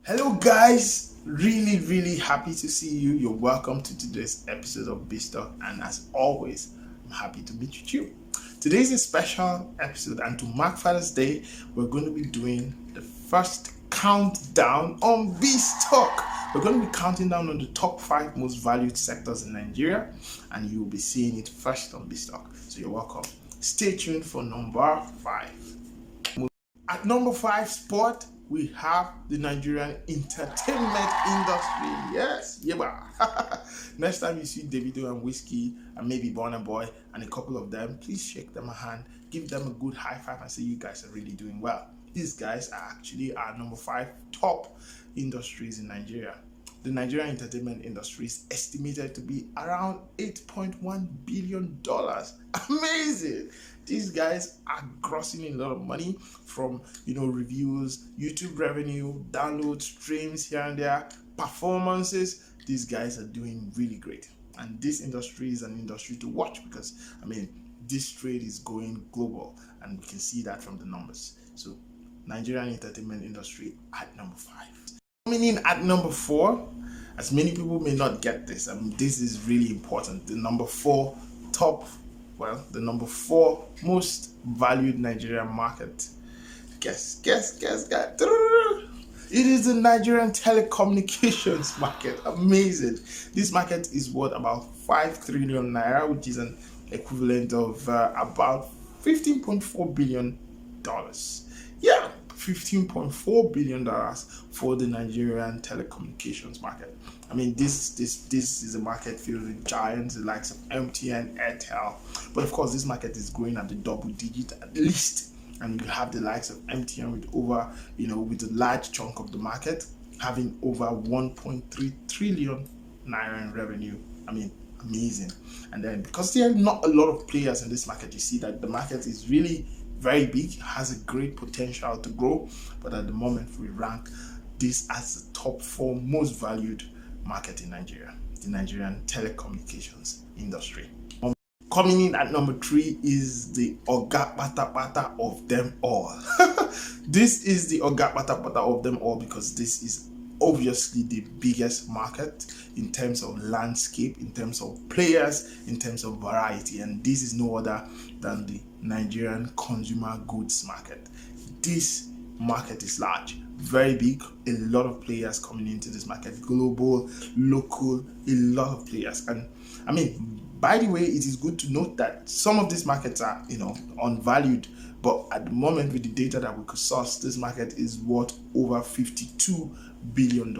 Hello guys, really happy to see you. You're welcome to today's episode of BizToc, and as always, I'm happy to meet with you. Today is a special episode, and to mark Father's Day, we're going to be doing the first countdown on BizToc. We're going to be counting down on the top 5 most valued sectors in Nigeria, and you'll be seeing it first on BizToc. So you're welcome. Stay tuned for number 5. At number 5 spot, we have the Nigerian entertainment industry. Yes, yeah. Next time you see Davido and Whiskey and maybe Burna Boy and a couple of them, please shake them a hand, give them a good high five and say you guys are really doing well. These guys are actually our number 5 top industries in Nigeria. The Nigerian entertainment industry is estimated to be around $8.1 billion. Amazing! These guys are grossing a lot of money from reviews, YouTube revenue, downloads, streams here and there, performances. These guys are doing really great. And this industry is an industry to watch because this trade is going global and we can see that from the numbers. So Nigerian entertainment industry at number 5. Coming in at number 4, as many people may not get this, this is really important. The number 4 most valued Nigerian market. Guess. It is the Nigerian telecommunications market. Amazing. This market is worth about 5 trillion naira, which is an equivalent of about $15.4 billion. Yeah, $15.4 billion for the Nigerian telecommunications market. This is a market filled with giants, the likes of MTN, Airtel. But of course, this market is growing at the double digit at least. And you have the likes of MTN with over, with a large chunk of the market, having over 1.3 trillion naira in revenue. Amazing. And then because there are not a lot of players in this market, you see that the market is really very big, has a great potential to grow. But at the moment, we rank this as the top 4 most valued market in Nigeria, the Nigerian telecommunications industry. Coming in at number 3 is the Oga Pata Pata of them all. This is the Oga Pata Pata of them all because this is obviously the biggest market in terms of landscape, in terms of players, in terms of variety, and this is no other than the Nigerian consumer goods market. This market is large, very big, a lot of players coming into this market, global, local, a lot of players. And by the way, it is good to note that some of these markets are unvalued, but at the moment with the data that we could source, this market is worth over $52 billion.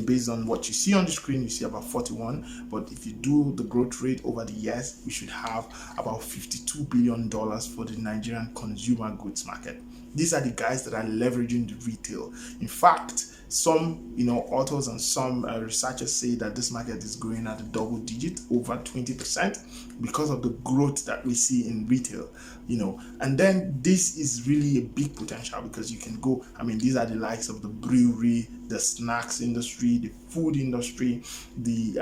Based on what you see on the screen, you see about 41, but if you do the growth rate over the years, we should have about $52 billion for the Nigerian consumer goods market. These are the guys that are leveraging the retail. In fact, some authors and some researchers say that this market is growing at a double digit, over 20%, because of the growth that we see in retail. And then this is really a big potential because you can go, these are the likes of the brewery, the snacks industry, the food industry, the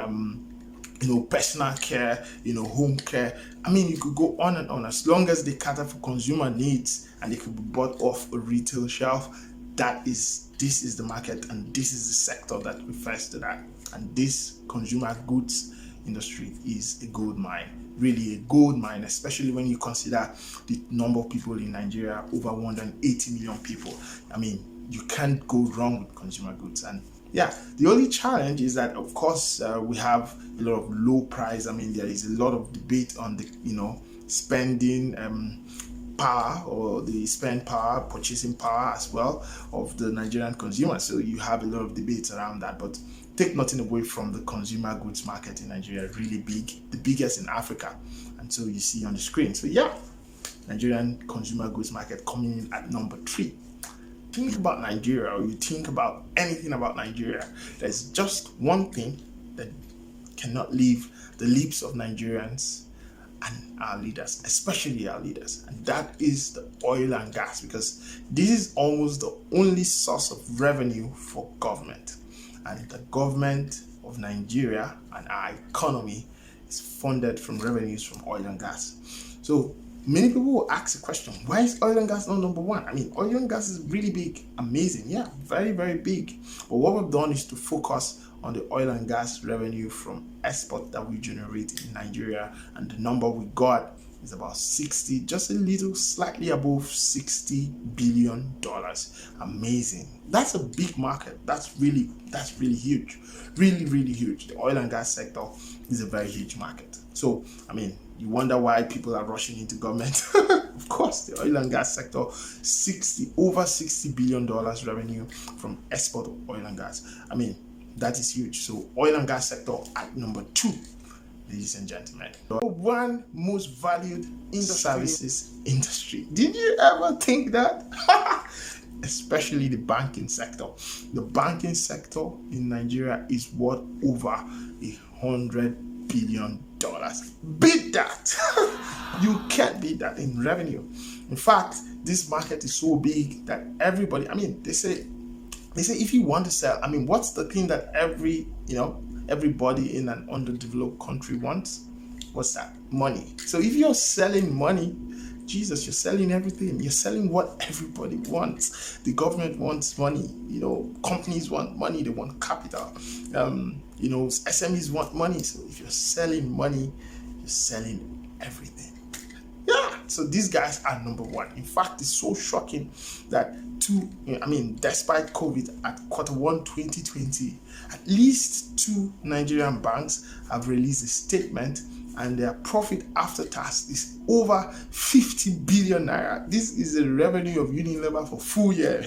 personal care, home care. You could go on and on. As long as they cater for consumer needs and they could be bought off a retail shelf, this is the market and this is the sector that refers to that. And this consumer goods industry is a gold mine, really a gold mine, especially when you consider the number of people in Nigeria, over 180 million people. You can't go wrong with consumer goods. And yeah, the only challenge is that, of course, we have a lot of low price. There is a lot of debate on the, spending power or the spend power, purchasing power as well of the Nigerian consumer. So you have a lot of debates around that. But take nothing away from the consumer goods market in Nigeria, really big, the biggest in Africa. And so you see on the screen. So yeah, Nigerian consumer goods market coming in at number 3. Think about Nigeria, or you think about anything about Nigeria, there's just one thing that cannot leave the lips of Nigerians and our leaders, especially our leaders, and that is the oil and gas, because this is almost the only source of revenue for government, and the government of Nigeria and our economy is funded from revenues from oil and gas. So many people will ask the question, why is oil and gas not number one? I mean, oil and gas is really big, amazing, yeah, very, very big. But what we've done is to focus on the oil and gas revenue from export that we generate in Nigeria, and the number we got is about 60, just a little slightly above $60 billion. Amazing. That's a big market. That's really huge. Really, really huge. The oil and gas sector is a very huge market. So, I mean, you wonder why people are rushing into government. Of course, the oil and gas sector, over $60 billion revenue from export of oil and gas. I mean, that is huge. So, oil and gas sector at number 2. Ladies and gentlemen, the one most valued in the services industry. Did you ever think that? Especially the banking sector. The banking sector in Nigeria is worth over $100 billion. Beat that. You can't beat that in revenue. In fact, this market is so big that everybody, I mean, they say if you want to sell, I mean, what's the thing that everybody in an underdeveloped country wants? What's that? Money. So if you're selling money, Jesus, you're selling everything. You're selling what everybody wants. The government wants money. Companies want money. They want capital. SMEs want money. So if you're selling money, you're selling everything. Yeah. So these guys are number one. In fact, it's so shocking that despite COVID, at Q1 2020, at least 2 Nigerian banks have released a statement, and their profit after tax is over 50 billion naira. This is the revenue of Unilever for full year.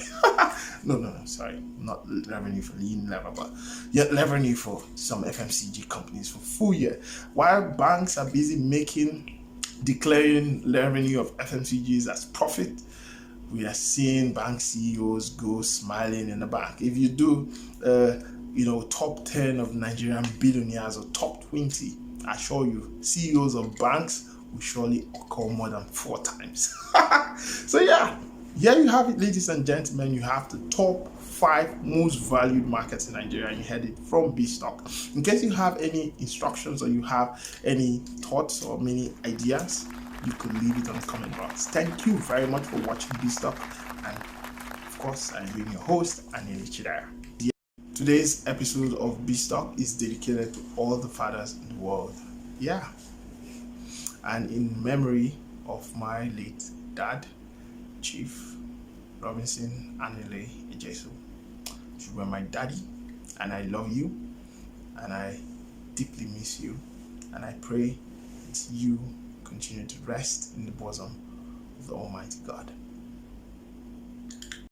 No, sorry, not revenue for Unilever, but yet revenue for some FMCG companies for full year. While banks are busy declaring revenue of FMCGs as profit, we are seeing bank CEOs go smiling in the bank. If you do, top 10 of Nigerian billionaires or top 20, I assure you, CEOs of banks will surely occur more than 4 times. So yeah, here you have it, ladies and gentlemen. You have the top 5 most valued markets in Nigeria, and you heard it from BizToc. In case you have any instructions or you have any thoughts or many ideas, you could leave it on the comment box. Thank you very much for watching BizToc, and of course, I'm being your host, Anil Chidaya. Today's episode of BizToc is dedicated to all the fathers in the world. Yeah. And in memory of my late dad, Chief Robinson Anile Ejesu. You were my daddy, and I love you, and I deeply miss you, and I pray that you continue to rest in the bosom of the Almighty God.